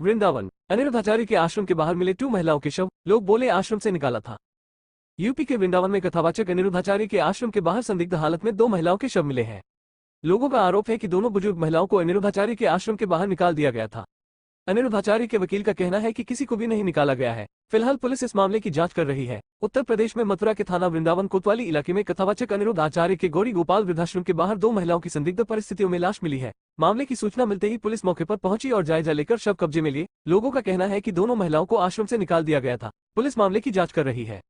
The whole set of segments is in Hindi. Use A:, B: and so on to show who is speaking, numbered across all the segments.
A: वृंदावन। अनिरुद्धाचार्य के आश्रम के बाहर मिले 2 महिलाओं के शव, लोग बोले आश्रम से निकाला था। यूपी के वृंदावन में कथावाचक अनिरुद्धाचार्य के आश्रम के बाहर संदिग्ध हालत में 2 महिलाओं के शव मिले हैं। लोगों का आरोप है कि दोनों बुजुर्ग महिलाओं को अनिरुद्धाचार्य के आश्रम के बाहर निकाल दिया गया था। अनिरुद्धाचार्य के वकील का कहना है कि किसी को भी नहीं निकाला गया है। फिलहाल पुलिस इस मामले की जांच कर रही है। उत्तर प्रदेश में मथुरा के थाना वृंदावन कोतवाली इलाके में कथावाचक अनिरुद्धाचार्य के गौरी गोपाल वृद्धाश्रम के बाहर 2 महिलाओं की संदिग्ध परिस्थितियों में लाश मिली है। मामले की सूचना मिलते ही पुलिस मौके पर पहुंची और जायजा लेकर शव कब्जे में लिए। लोगों का कहना है कि दोनों महिलाओं को आश्रम से निकाल दिया गया था। पुलिस मामले की जांच कर रही है।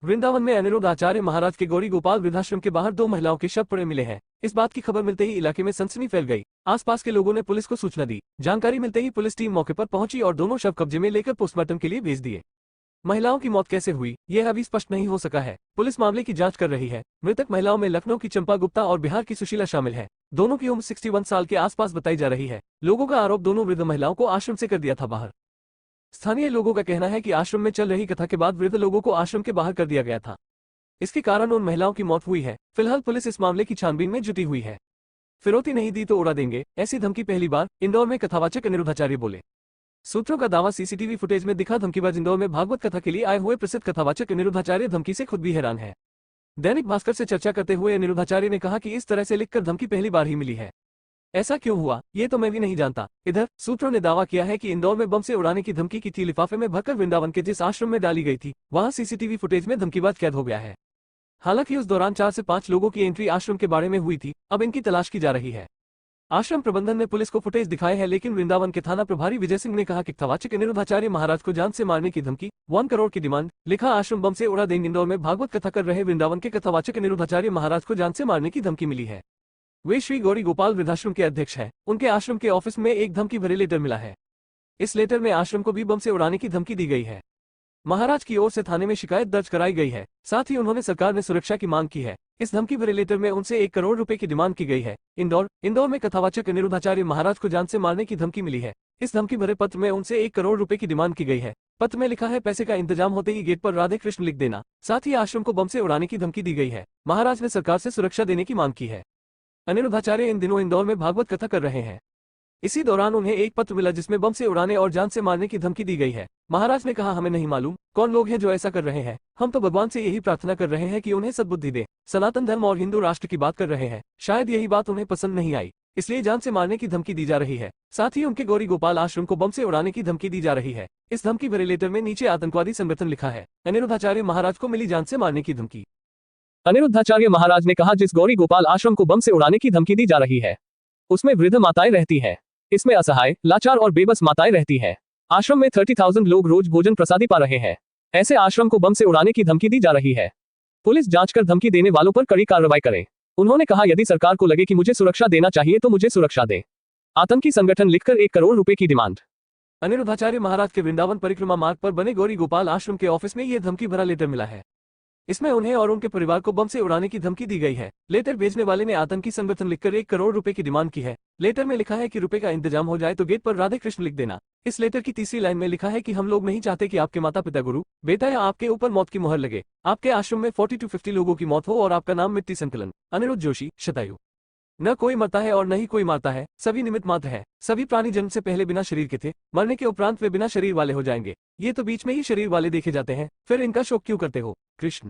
A: वृंदावन में अनिरुद्धाचार्य महाराज के गौरी गोपाल वृद्धाश्रम के बाहर 2 महिलाओं के शव पड़े मिले हैं। इस बात की खबर मिलते ही इलाके में सनसनी फैल गई। आसपास के लोगों ने पुलिस को सूचना दी। जानकारी मिलते ही पुलिस टीम मौके पर पहुंची और दोनों शव कब्जे में लेकर पोस्टमार्टम के लिए भेज दिए। महिलाओं की मौत कैसे हुई, यह अभी स्पष्ट नहीं हो सका है। पुलिस मामले की जांच कर रही है। मृतक महिलाओं में लखनऊ की चंपा गुप्ता और बिहार की सुशीला शामिल है। दोनों की उम्र 61 साल के आसपास बताई जा रही है। लोगों का आरोप दोनों वृद्ध महिलाओं को आश्रम से कर दिया था बाहर। स्थानीय लोगों का कहना है कि आश्रम में चल रही कथा के बाद वृद्ध लोगों को आश्रम के बाहर कर दिया गया था। इसके कारण उन महिलाओं की मौत हुई है। फिलहाल पुलिस इस मामले की छानबीन में जुटी हुई है। फिरौती नहीं दी तो उड़ा देंगे, ऐसी धमकी पहली बार इंदौर में कथावाचक अनिरुद्धाचार्य बोले। सूत्रों का दावा, सीसीटीवी फुटेज में दिखा धमकीबाज। इंदौर में भागवत कथा के लिए आए हुए प्रसिद्ध कथावाचक अनिरुद्धाचार्य धमकी से खुद भी हैरान है। दैनिक भास्कर से चर्चा करते हुए अनिरुद्धाचार्य ने कहा कि इस तरह से लिखकर धमकी पहली बार ही मिली है। ऐसा क्यों हुआ, ये तो मैं भी नहीं जानता। इधर सूत्रों ने दावा किया है कि इंदौर में बम से उड़ाने की धमकी की थी। लिफाफे में भरकर वृंदावन के जिस आश्रम में डाली गई थी, वहां सीसीटीवी फुटेज में धमकीबाज कैद हो गया है। हालांकि उस दौरान 4 से 5 लोगों की एंट्री आश्रम के बारे में हुई थी। अब इनकी तलाश की जा रही है। आश्रम प्रबंधन ने पुलिस को फुटेज दिखाए हैं, लेकिन वृंदावन के थाना प्रभारी विजय सिंह ने कहा कि कथावाचक अनिरुद्धाचार्य महाराज को जान से मारने की धमकी, 1 करोड़ की डिमांड, लिखा आश्रम बम से उड़ा देंगे। इंदौर में भागवत कथा कर रहे वृंदावन के कथावाचक अनिरुद्धाचार्य महाराज को जान से मारने की धमकी मिली है। वे श्री गौरी गोपाल वृद्धाश्रम के अध्यक्ष हैं। उनके आश्रम के ऑफिस में एक धमकी भरे लेटर मिला है। इस लेटर में आश्रम को भी बम से उड़ाने की धमकी दी गई है। महाराज की ओर से थाने में शिकायत दर्ज कराई गई है। साथ ही उन्होंने सरकार में सुरक्षा की मांग की है। इस धमकी भरे लेटर में उनसे 1 करोड़ रुपए की डिमांड की गई है। इंदौर में कथावाचक अनिरुद्धाचार्य महाराज को जान से मारने की धमकी मिली है। इस धमकी भरे पत्र में उनसे 1 करोड़ रुपए की डिमांड की गई है। पत्र में लिखा है, पैसे का इंतजाम होते ही गेट पर राधे कृष्ण लिख देना। साथ ही आश्रम को बम से उड़ाने की धमकी दी गई है। महाराज ने सरकार से सुरक्षा देने की मांग की है। अनिरुद्धाचार्य इन दिनों इंदौर में भागवत कथा कर रहे हैं। इसी दौरान उन्हें एक पत्र मिला जिसमें बम से उड़ाने और जान से मारने की धमकी दी गई है। महाराज ने कहा, हमें नहीं मालूम कौन लोग हैं जो ऐसा कर रहे हैं। हम तो भगवान से यही प्रार्थना कर रहे हैं कि उन्हें सद्बुद्धि दे। सनातन धर्म और हिंदू राष्ट्र की बात कर रहे हैं। शायद यही बात उन्हें पसंद नहीं आई, इसलिए जान से मारने की धमकी दी जा रही है। साथ ही उनके गौरी गोपाल आश्रम को बम से उड़ाने की धमकी दी जा रही है। इस धमकी भरे लेटर में नीचे आतंकवादी संगठन लिखा है। अनिरुद्धाचार्य महाराज को मिली जान से मारने की धमकी।
B: अनिरुद्धाचार्य महाराज ने कहा, जिस गौरी गोपाल आश्रम को बम से उड़ाने की धमकी दी जा रही है, उसमें वृद्ध माताएं रहती है। इसमें असहाय, लाचार और बेबस माताएं रहती है। आश्रम में 30,000 लोग रोज भोजन प्रसादी पा रहे हैं। ऐसे आश्रम को बम से उड़ाने की धमकी दी जा रही है। पुलिस जांच कर धमकी देने वालों पर कड़ी कार्रवाई करे। उन्होंने कहा, यदि सरकार को लगे कि मुझे सुरक्षा देना चाहिए तो मुझे सुरक्षा दे। आतंकी संगठन लिखकर 1 करोड़ रुपए की डिमांड।
A: अनिरुद्धाचार्य महाराज के वृंदावन परिक्रमा मार्ग पर बने गौरी गोपाल आश्रम के ऑफिस में यह धमकी भरा लेटर मिला है। इसमें उन्हें और उनके परिवार को बम से उड़ाने की धमकी दी गई है। लेटर भेजने वाले ने आतंकी संगठन लिखकर 1 करोड़ रुपए की डिमांड की है। लेटर में लिखा है कि रुपए का इंतजाम हो जाए तो गेट पर राधे कृष्ण लिख देना। इस लेटर की तीसरी लाइन में लिखा है कि हम लोग नहीं चाहते कि आपके माता पिता, गुरु, बेटा या आपके ऊपर मौत की मुहर लगे। आपके आश्रम में 40 to 50 लोगों की मौत हो और आपका नाम मिट्टी संकलन, अनिरुद्ध जोशी, शतायु। न कोई मरता है और न ही कोई मारता है, सभी निमित्त मात्र है। सभी प्राणी जन्म से पहले बिना शरीर के थे, मरने के उपरांत वे बिना शरीर वाले हो जाएंगे। ये तो बीच में ही शरीर वाले देखे जाते हैं, फिर इनका शोक क्यों करते हो? कृष्ण।